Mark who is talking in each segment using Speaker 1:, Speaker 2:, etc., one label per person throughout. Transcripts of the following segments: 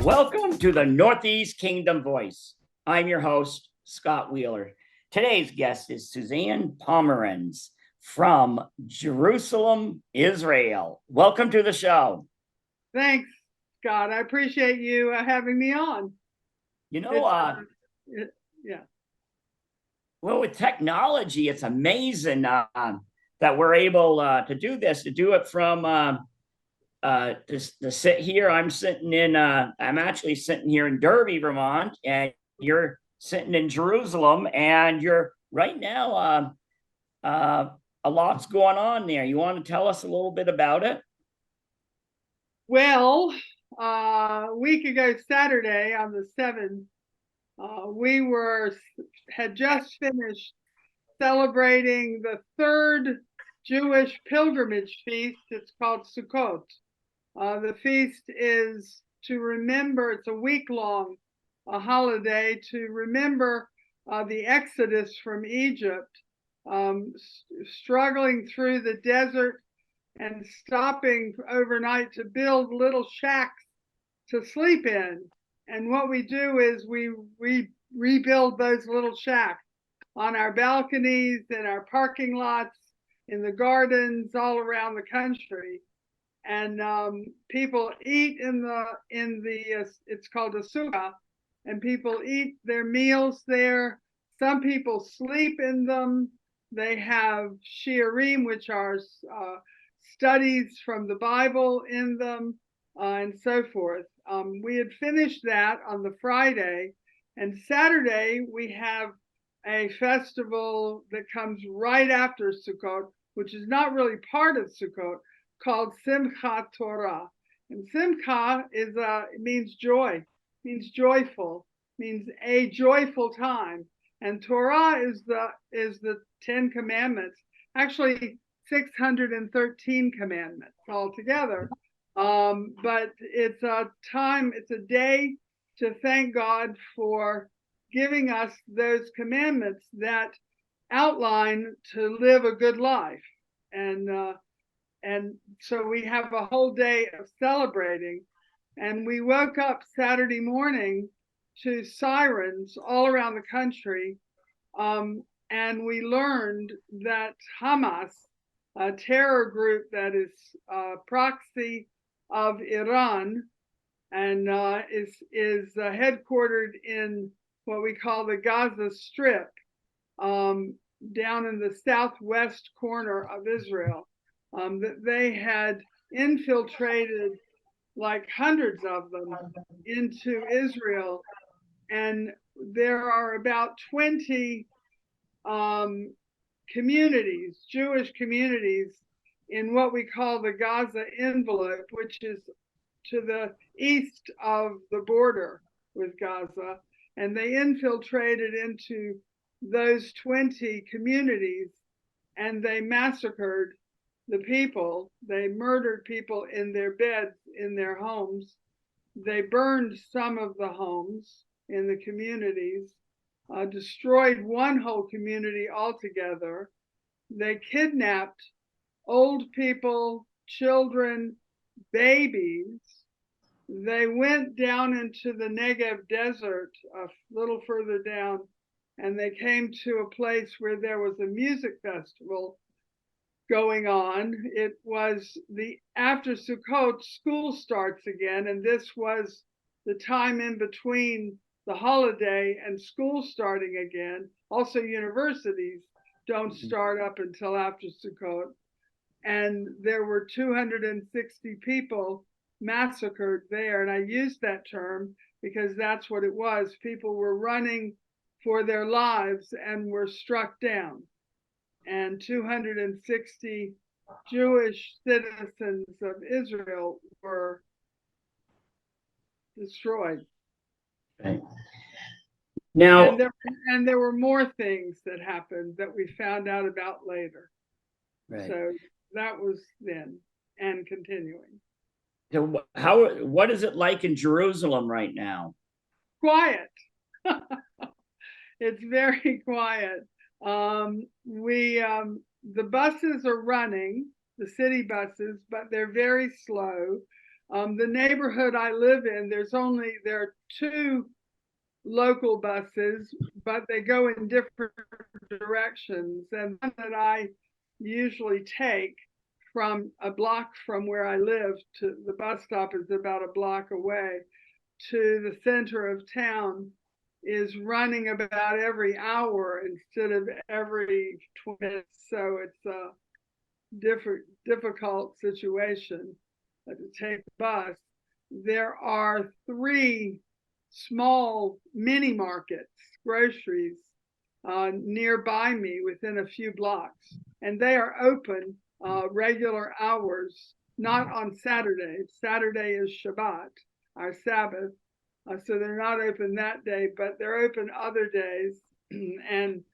Speaker 1: Welcome to the Northeast Kingdom Voice. I'm your host, Scott Wheeler. Today's guest is Suzanne Pomeranz from Jerusalem, Israel. Welcome to the show.
Speaker 2: Thanks, Scott. I appreciate you having me on.
Speaker 1: Yeah. Well, with technology, it's amazing that we're able to do this, to do it from to sit here. I'm actually sitting here in Derby, Vermont, and you're sitting in Jerusalem, and you're right now. A lot's going on there. You want to tell us a little bit about it?
Speaker 2: Well, a week ago, Saturday on the 7th, we had just finished celebrating the third Jewish pilgrimage feast. It's called Sukkot. The feast is to remember, it's a week-long holiday to remember the Exodus from Egypt, struggling through the desert and stopping overnight to build little shacks to sleep in. And what we do is we rebuild those little shacks on our balconies, in our parking lots, in the gardens, all around the country. And people eat in the it's called a sukkah, and people eat their meals there. Some people sleep in them. They have shiurim, which are studies from the Bible in them, and so forth. We had finished that on the Friday, and Saturday we have a festival that comes right after Sukkot, which is not really part of Sukkot, called Simchat Torah. And Simcha means joy, means joyful, means a joyful time. And Torah is the 10 commandments, actually 613 commandments altogether. But it's a day to thank God for giving us those commandments that outline to live a good life. And so we have a whole day of celebrating. And we woke up Saturday morning to sirens all around the country. And we learned that Hamas, a terror group that is proxy of Iran and is headquartered in what we call the Gaza Strip, down in the southwest corner of Israel. That they had infiltrated, like hundreds of them, into Israel. And there are about 20 communities, Jewish communities, in what we call the Gaza envelope, which is to the east of the border with Gaza. And they infiltrated into those 20 communities, and they massacred the people. They murdered people in their beds, in their homes. They burned some of the homes in the communities, destroyed one whole community altogether. They kidnapped old people, children, babies. They went down into the Negev desert, a little further down, and they came to a place where there was a music festival going on. It was after Sukkot, school starts again, and this was the time in between the holiday and school starting again. Also, universities don't start up until after Sukkot. And there were 260 people massacred there. And I used that term because that's what it was. People were running for their lives and were struck down. And 260 Jewish citizens of Israel were destroyed.
Speaker 1: Right. Now,
Speaker 2: and there were more things that happened that we found out about later. Right. So that was then and continuing.
Speaker 1: So what is it like in Jerusalem right now?
Speaker 2: Quiet. It's very quiet. The buses are running, the city buses, but they're very slow. The neighborhood I live in, there are two local buses, but they go in different directions. And one that I usually take from a block from where I live to the bus stop is about a block away to the center of town is running about every hour instead of every 20 minutes. So it's a difficult situation to take the bus. There are 3 small mini markets, groceries nearby me within a few blocks, and they are open regular hours, not on Saturday. Saturday is Shabbat, our Sabbath, so they're not open that day, but they're open other days, and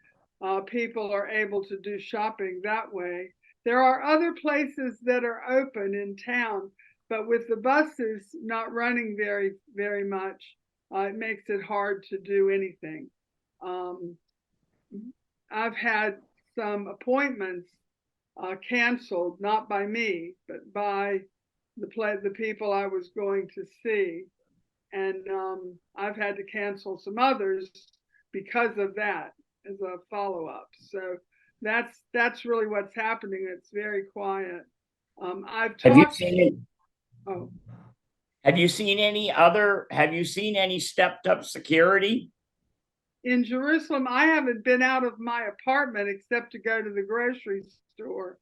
Speaker 2: people are able to do shopping that way. There are other places that are open in town, but with the buses not running very much, it makes it hard to do anything. I've had some appointments canceled, not by me, but by the people I was going to see. And I've had to cancel some others because of that as a follow-up. So that's really what's happening. It's very quiet. I've
Speaker 1: Have you
Speaker 2: talked.
Speaker 1: seen
Speaker 2: Oh,
Speaker 1: have you seen any stepped up security?
Speaker 2: in Jerusalem, I haven't been out of my apartment except to go to the grocery store.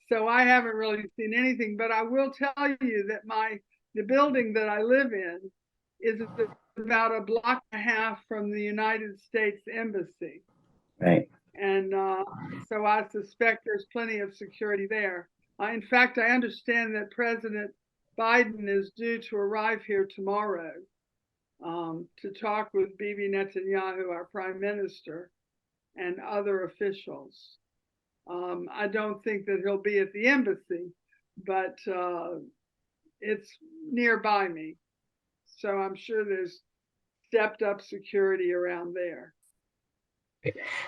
Speaker 2: So I haven't really seen anything, but I will tell you that the building that I live in is about a block and a half from the United States Embassy.
Speaker 1: Right.
Speaker 2: And so I suspect there's plenty of security there. In fact, I understand that President Biden is due to arrive here tomorrow to talk with Bibi Netanyahu, our prime minister, and other officials. I don't think that he'll be at the embassy, but it's nearby me. So I'm sure there's stepped up security around there.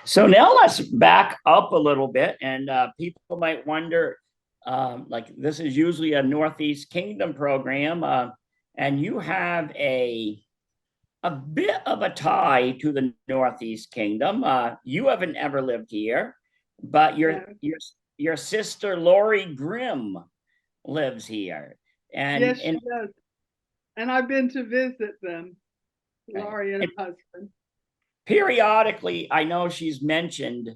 Speaker 1: So now let's back up a little bit, and people might wonder, like this is usually a Northeast Kingdom program, and you have a bit of a tie to the Northeast Kingdom. You haven't ever lived here, but your sister Lori Grimm lives here, and
Speaker 2: yes, she does. And I've been to visit them, Lori and her husband.
Speaker 1: Periodically, I know she's mentioned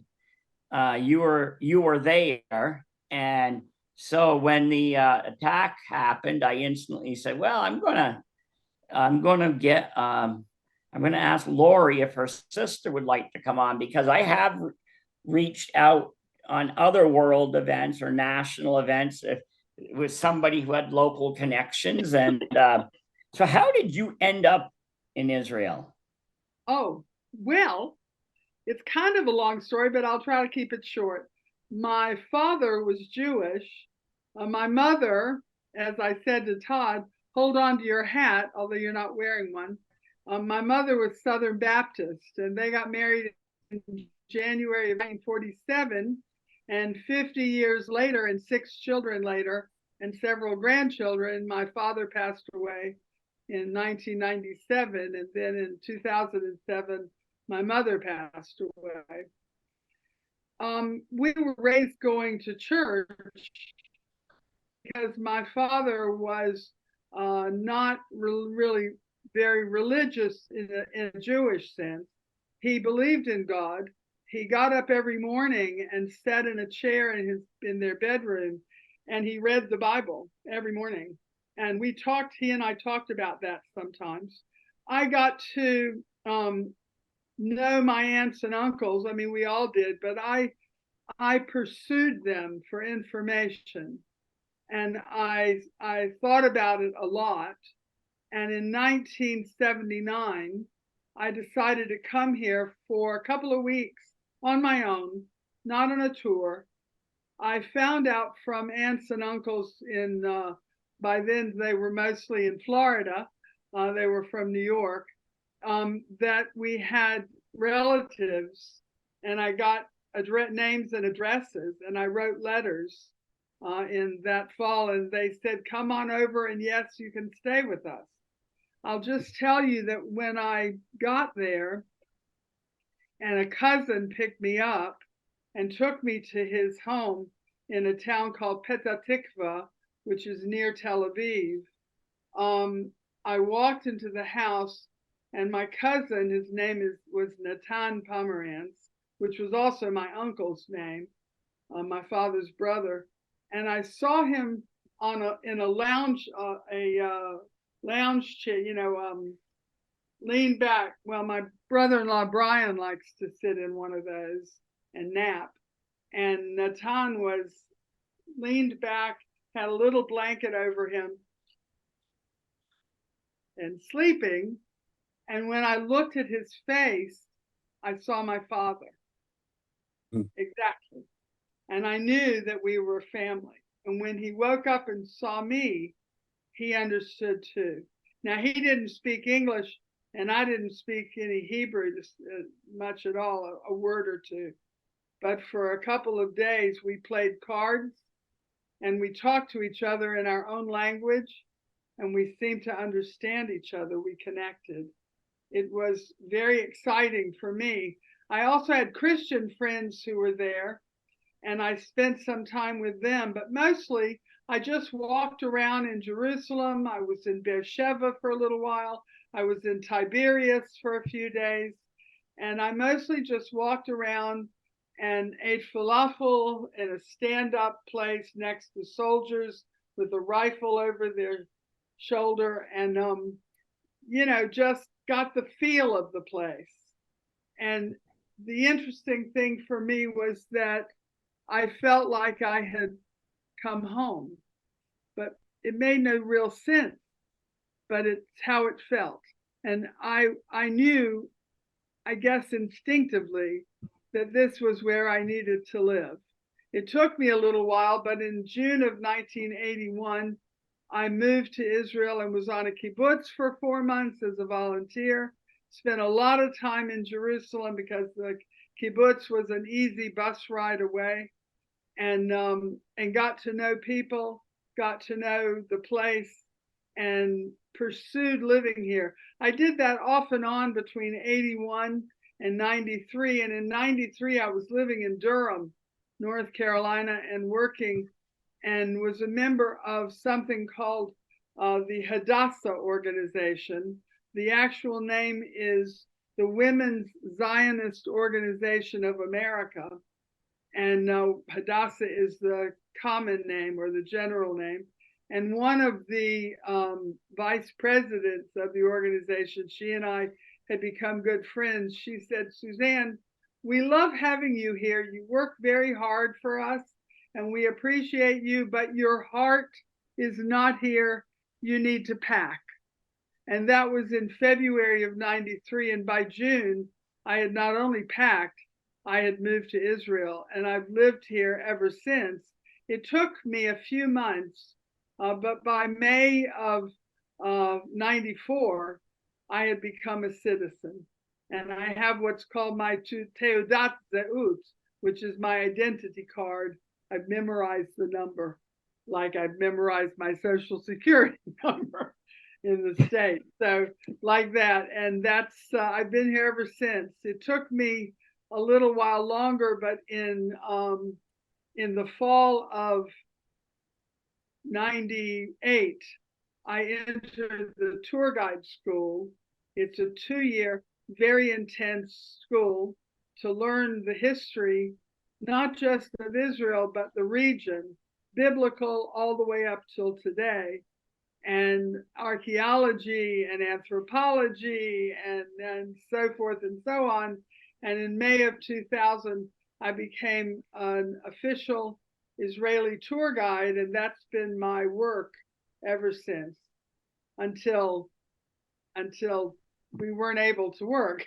Speaker 1: you were there, and so when the attack happened, I instantly said, "Well, I'm gonna ask Lori if her sister would like to come on, because I have reached out on other world events or national events with somebody who had local connections." And so how did you end up in Israel?
Speaker 2: Oh, well, it's kind of a long story, but I'll try to keep it short. My father was Jewish. My mother, as I said to Todd, hold on to your hat, although you're not wearing one. My mother was Southern Baptist, and they got married in January of 1947. And 50 years later, and 6 children later, and several grandchildren, my father passed away in 1997. And then in 2007, my mother passed away. We were raised going to church because my father was not really very religious in a Jewish sense. He believed in God. He got up every morning and sat in a chair in their bedroom, and he read the Bible every morning. And he and I talked about that sometimes. I got to know my aunts and uncles. I mean, we all did, but I pursued them for information, and I thought about it a lot. And in 1979, I decided to come here for a couple of weeks on my own, not on a tour. I found out from aunts and uncles by then they were mostly in Florida. They were from New York. That we had relatives, and I got names and addresses, and I wrote letters in that fall, and they said, come on over, and yes, you can stay with us. I'll just tell you that when I got there, and a cousin picked me up and took me to his home in a town called Petah Tikva, which is near Tel Aviv. I walked into the house, and my cousin, his name was Suzanne Pomeranz, which was also my uncle's name, my father's brother, and I saw him in a lounge chair, leaned back. Well, my brother-in-law Brian likes to sit in one of those and nap, and Natan was leaned back, had a little blanket over him, and sleeping. And when I looked at his face, I saw my father. Exactly. And I knew that we were family. And when he woke up and saw me, he understood too. Now, he didn't speak English, and I didn't speak any Hebrew much at all, a word or two. But for a couple of days, we played cards, and we talked to each other in our own language, and we seemed to understand each other. We connected. It was very exciting for me. I also had Christian friends who were there, and I spent some time with them, but mostly I just walked around in Jerusalem. I was in Beersheba for a little while. I was in Tiberias for a few days, and I mostly just walked around and ate falafel in a stand-up place next to soldiers with a rifle over their shoulder, and just got the feel of the place. And the interesting thing for me was that I felt like I had come home, but it made no real sense, but it's how it felt. And I knew, I guess instinctively, that this was where I needed to live. It took me a little while, but in June of 1981, I moved to Israel and was on a kibbutz for 4 months as a volunteer. Spent a lot of time in Jerusalem because the kibbutz was an easy bus ride away, and got to know people, got to know the place, and pursued living here. I did that off and on between 81 and 93. And in 93, I was living in Durham, North Carolina, and working, and was a member of something called the Hadassah organization. The actual name is the Women's Zionist Organization of America. And Hadassah is the common name or the general name. And one of the vice presidents of the organization, she and I had become good friends. She said, Suzanne, we love having you here. You work very hard for us, and we appreciate you, but your heart is not here. You need to pack. And that was in February of 93. And by June, I had not only packed, I had moved to Israel, and I've lived here ever since. It took me a few months, but by May of 94, I had become a citizen. And I have what's called my Teudat Zeut, which is my identity card. I've memorized the number, like I've memorized my social security number in the state. So like that. And that's, I've been here ever since. It took me a little while longer, but in the fall of 98, I entered the tour guide school. It's a 2-year, very intense school to learn the history, not just of Israel, but the region, biblical all the way up till today, and archaeology and anthropology and so forth and so on. And in May of 2000, I became an official Israeli tour guide, and that's been my work ever since, until we weren't able to work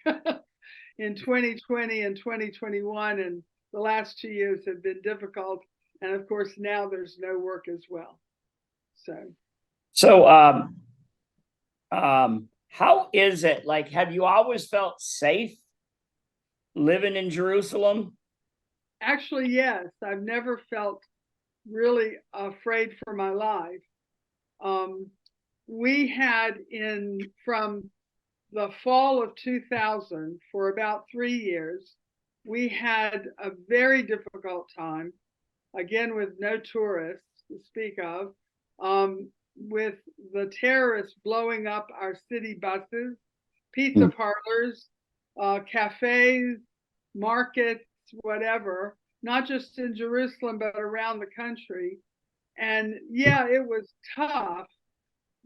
Speaker 2: in 2020 and 2021, and the last 2 years have been difficult. And of course, now there's no work as well.
Speaker 1: So how is it? Like, have you always felt safe living in Jerusalem?
Speaker 2: Actually, yes. I've never felt really afraid for my life. We had from the fall of 2000 for about 3 years, we had a very difficult time, again with no tourists to speak of, with the terrorists blowing up our city buses, pizza parlors, cafes, markets, whatever, not just in Jerusalem, but around the country. And yeah, it was tough,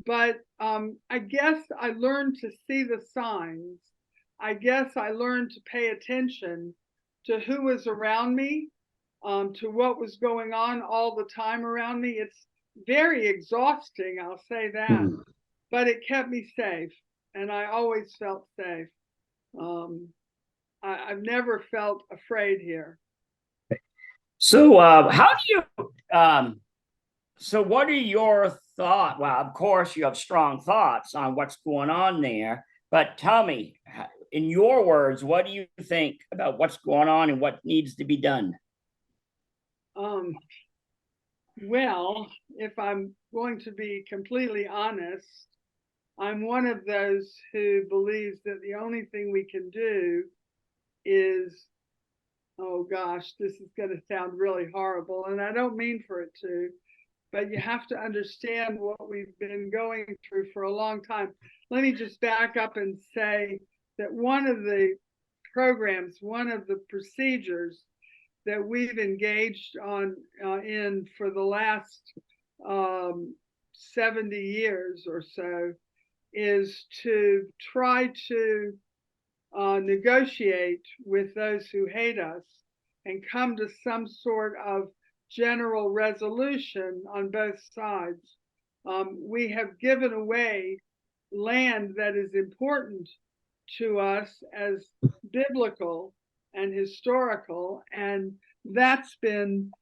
Speaker 2: but I guess I learned to see the signs. I guess I learned to pay attention to who was around me, to what was going on all the time around me. It's very exhausting, I'll say that, but it kept me safe, and I always felt safe. I've never felt afraid here.
Speaker 1: So, how do you? So, what are your thoughts? Well, of course, you have strong thoughts on what's going on there. But tell me, in your words, what do you think about what's going on and what needs to be done?
Speaker 2: Well, if I'm going to be completely honest, I'm one of those who believes that the only thing we can do is, oh gosh, this is going to sound really horrible, and I don't mean for it to, but you have to understand what we've been going through for a long time. Let me just back up and say that one of the programs, one of the procedures that we've engaged in for the last 70 years or so is to try to negotiate with those who hate us and come to some sort of general resolution on both sides. We have given away land that is important to us as biblical and historical, and that's been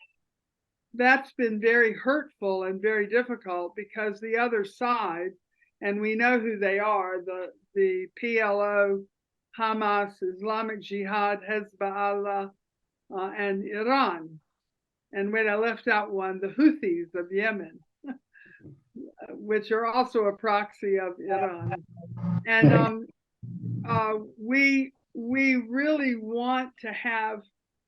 Speaker 2: very hurtful and very difficult because the other side, and we know who they are, the PLO, Hamas, Islamic Jihad, Hezbollah, and Iran. And when I left out one, the Houthis of Yemen, which are also a proxy of Iran. And we really want to have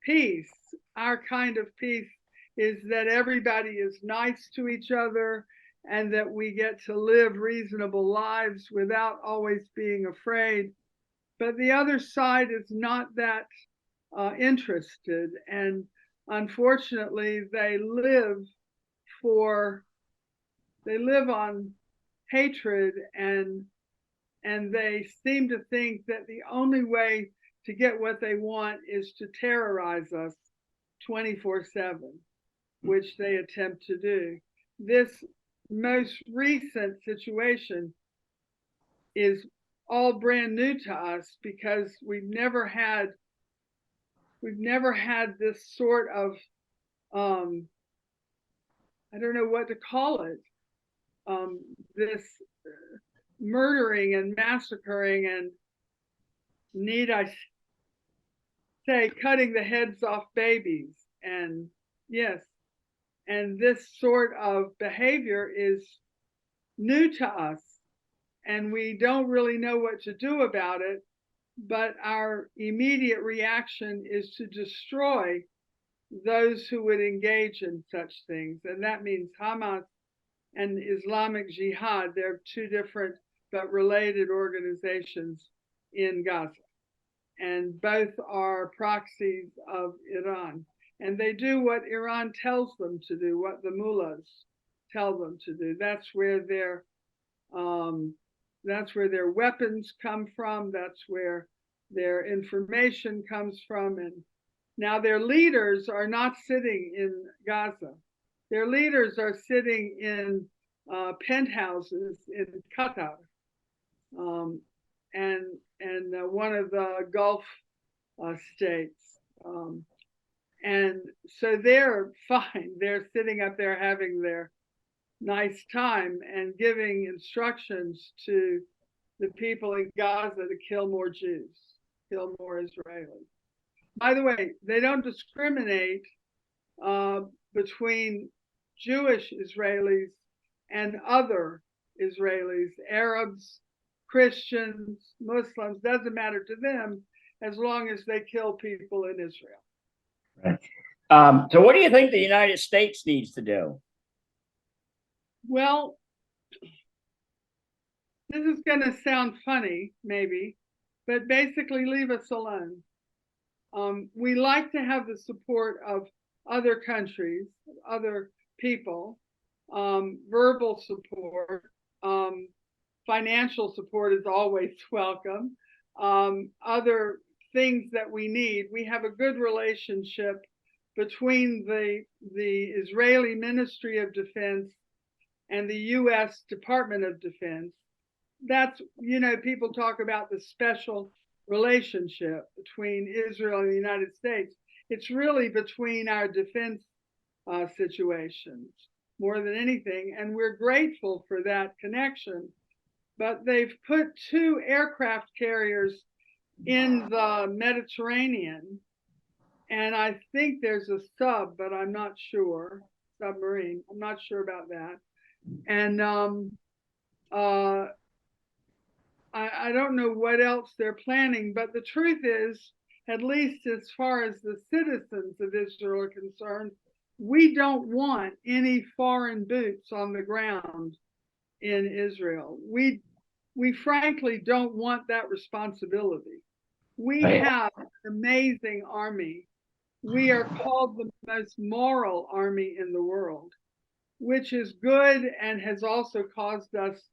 Speaker 2: peace. Our kind of peace is that everybody is nice to each other and that we get to live reasonable lives without always being afraid. But the other side is not that interested, and unfortunately, they live on hatred, and they seem to think that the only way to get what they want is to terrorize us 24/7, which they attempt to do. This most recent situation is all brand new to us because we've never had this sort of I don't know what to call it, this murdering and massacring and, need I say, cutting the heads off babies. And yes, and this sort of behavior is new to us, and we don't really know what to do about it, but our immediate reaction is to destroy those who would engage in such things. And that means Hamas and Islamic Jihad. They're two different but related organizations in Gaza. And both are proxies of Iran. And they do what Iran tells them to do, what the mullahs tell them to do. That's where their weapons come from. That's where their information comes from. And now their leaders are not sitting in Gaza. Their leaders are sitting in penthouses in Qatar, and one of the Gulf states. And so they're fine. They're sitting up there having their nice time and giving instructions to the people in Gaza to kill more Jews, kill more Israelis. By the way, they don't discriminate between Jewish Israelis and other Israelis, Arabs, Christians, Muslims, doesn't matter to them as long as they kill people in Israel.
Speaker 1: Right. So what do you think the United States needs to do?
Speaker 2: Well, this is going to sound funny, maybe, but basically leave us alone. We like to have the support of other countries, other people, verbal support, financial support is always welcome, other things that we need. We have a good relationship between the Israeli Ministry of Defense and the U.S. Department of Defense. That's, people talk about the special relationship between Israel and the United States. It's really between our defense situations more than anything, and we're grateful for that connection. But they've put 2 aircraft carriers in the Mediterranean, and I think there's a sub, but I'm not sure, submarine. I'm not sure about that. And I don't know what else they're planning, but the truth is, at least as far as the citizens of Israel are concerned, we don't want any foreign boots on the ground in Israel. We frankly don't want that responsibility. We have an amazing army. We are called the most moral army in the world, which is good and has also caused us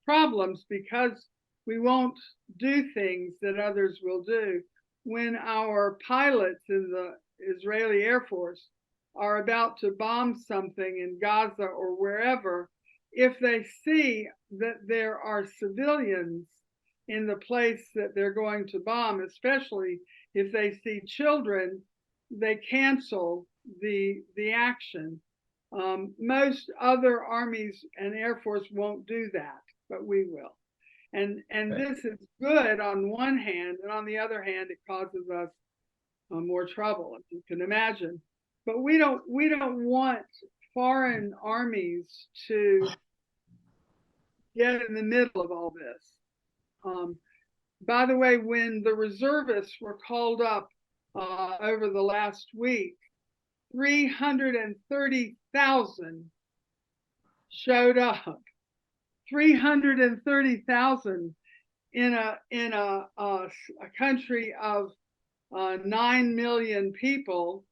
Speaker 2: problems because we won't do things that others will do. When our pilots in the Israeli Air Force are about to bomb something in Gaza or wherever, if they see that there are civilians in the place that they're going to bomb, especially if they see children, they cancel the action. Most other armies and Air Force won't do that, but we will. And this is good on one hand, and on the other hand, it causes us more trouble, if you can imagine. But we don't want foreign armies to get in the middle of all this. By the way, when the reservists were called up over the last week, 330,000 showed up. 330,000 in a country of 9 million people,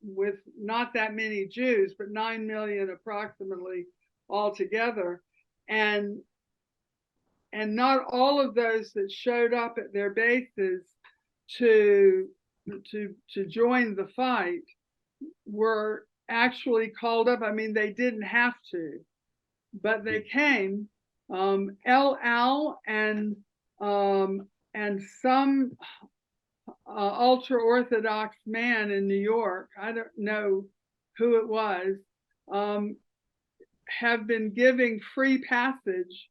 Speaker 2: with not that many Jews, but 9 million approximately altogether, and not all of those that showed up at their bases to join the fight were actually called up. I mean, they didn't have to, but they came. El Al and some ultra-Orthodox man in New York, I don't know who it was, have been giving free passage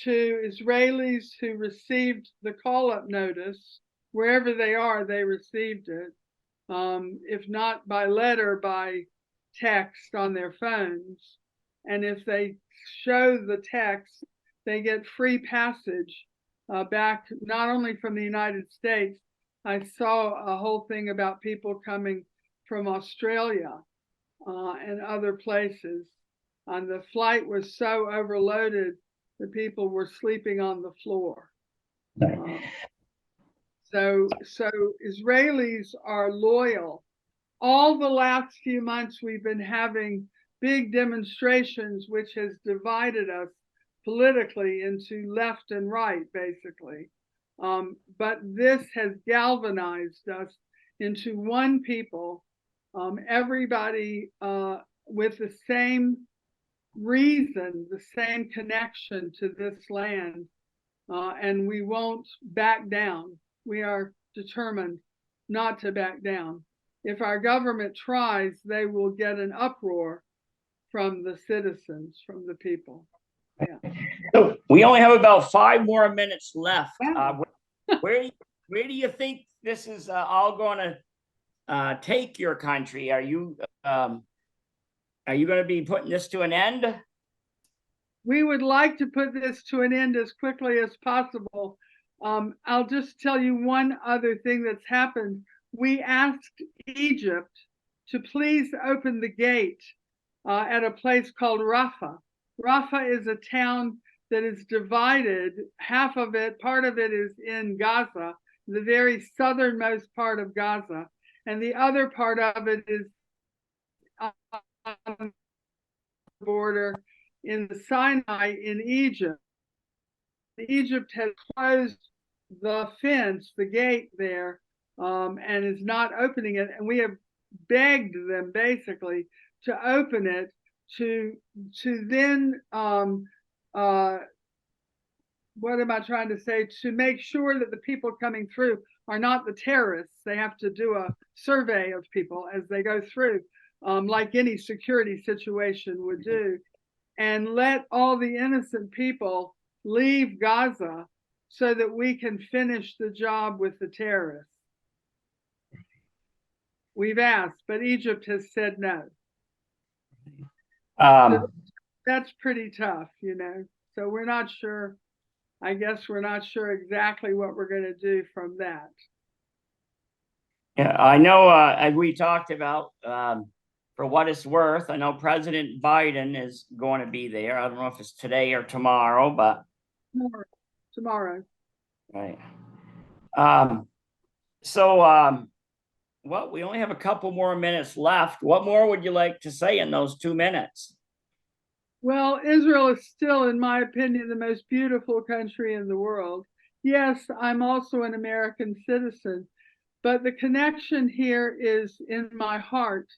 Speaker 2: to Israelis who received the call-up notice. Wherever they are, they received it. If not by letter, by text on their phones. And if they show the text, they get free passage back, not only from the United States. I saw a whole thing about people coming from Australia and other places. And the flight was so overloaded that people were sleeping on the floor. So Israelis are loyal. All the last few months we've been having big demonstrations, which has divided us politically into left and right, basically. But this has galvanized us into one people, everybody with the same reason, the same connection to this land, and we won't back down. We are determined not to back down. If our government tries, they will get an uproar from the citizens, from the people. Yeah.
Speaker 1: So we only have about 5 more minutes left.
Speaker 2: Wow.
Speaker 1: Where do you think this is all going to take your country? Are you are you going to be putting this to an end?
Speaker 2: We would like to put this to an end as quickly as possible. I'll just tell you one other thing that's happened. We asked Egypt to please open the gate at a place called Rafah. Rafah is a town that is divided. Half of it, part of it is in Gaza, the very southernmost part of Gaza, and the other part of it is on the border in the Sinai in Egypt. Egypt has closed the fence, the gate there, and is not opening it. And we have begged them basically to open it to then what am I trying to say? To make sure that the people coming through are not the terrorists. They have to do a survey of people as they go through, like any security situation would do, and let all the innocent people leave Gaza so that we can finish the job with the terrorists. We've asked, but Egypt has said no. So that's pretty tough, you know. So we're not sure. I guess we're not sure exactly what we're going to do from that.
Speaker 1: Yeah, I know, as we talked about, for what it's worth, I know President Biden is going to be there. I don't know if it's today or tomorrow, but
Speaker 2: Tomorrow.
Speaker 1: right. Well, we only have a couple more minutes left. What more would you like to say in those 2 minutes?
Speaker 2: Well, Israel is still, in my opinion, the most beautiful country in the world. Yes, I'm also an American citizen, but the connection here is in my heart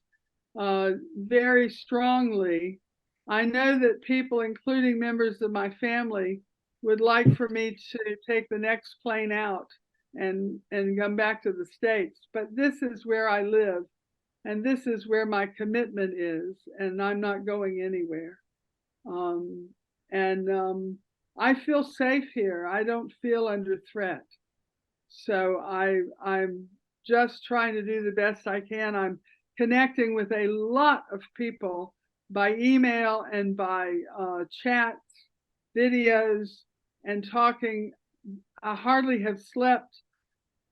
Speaker 2: very strongly. I know that people, including members of my family, would like for me to take the next plane out and come back to the States. But this is where I live, and this is where my commitment is, and I'm not going anywhere. I feel safe here. I don't feel under threat. So I'm just trying to do the best I can. I'm connecting with a lot of people by email and by chats, videos, and talking. I hardly have slept,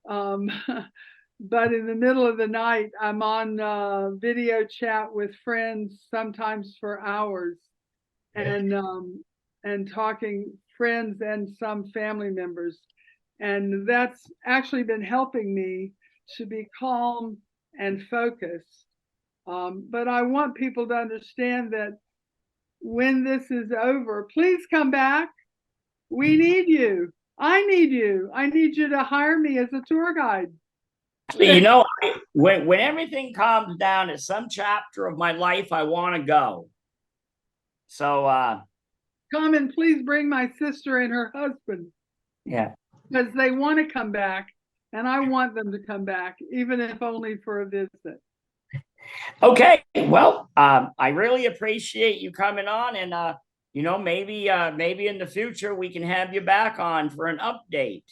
Speaker 2: but in the middle of the night, I'm on video chat with friends, sometimes for hours, and talking friends and some family members. And that's actually been helping me to be calm and focused. But I want people to understand that when this is over, please come back. We need you. I need you. I need you to hire me as a tour guide.
Speaker 1: You know, when everything calms down, at some chapter of my life, I want to go. So
Speaker 2: come and please bring my sister and her husband.
Speaker 1: Yeah.
Speaker 2: Because they want to come back, and I want them to come back, even if only for a visit.
Speaker 1: Okay. Well, I really appreciate you coming on, and you know, maybe in the future we can have you back on for an update.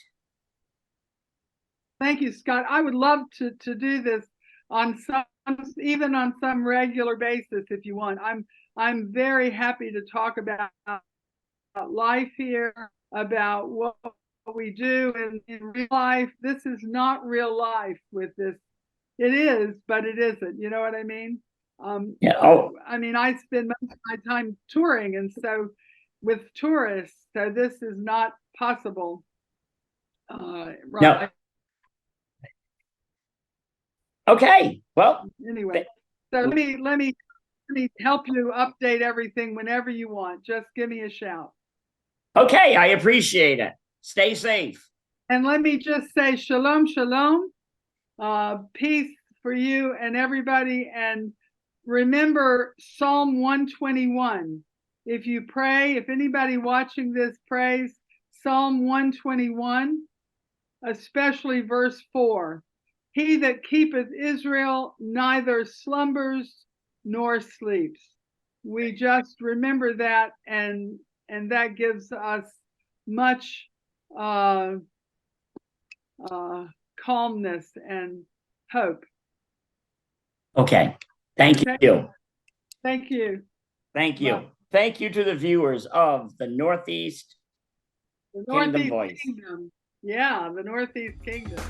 Speaker 2: Thank you, Scott. I would love to do this on even on some regular basis if you want. I'm very happy to talk about life here, about what we do in real life. This is not real life with this. It is, but it isn't. You know what I mean?
Speaker 1: Yeah. Oh,
Speaker 2: I mean, I spend most of my time touring, and so with tourists, so this is not possible. Right.
Speaker 1: no. Okay. Well,
Speaker 2: Anyway, so let me help you update everything whenever you want. Just give me a shout.
Speaker 1: Okay, I appreciate it. Stay safe.
Speaker 2: And let me just say shalom, shalom, peace for you and everybody. And remember Psalm 121. If you pray, if anybody watching this prays Psalm 121, especially verse 4, he that keepeth Israel neither slumbers nor sleeps. We just remember that, and that gives us much calmness and hope.
Speaker 1: Okay. Thank you.
Speaker 2: Thank you.
Speaker 1: Thank you.
Speaker 2: Bye.
Speaker 1: Thank you to the viewers of the Northeast
Speaker 2: The
Speaker 1: Kingdom
Speaker 2: Northeast
Speaker 1: Voice.
Speaker 2: Kingdom. Yeah, the Northeast Kingdom.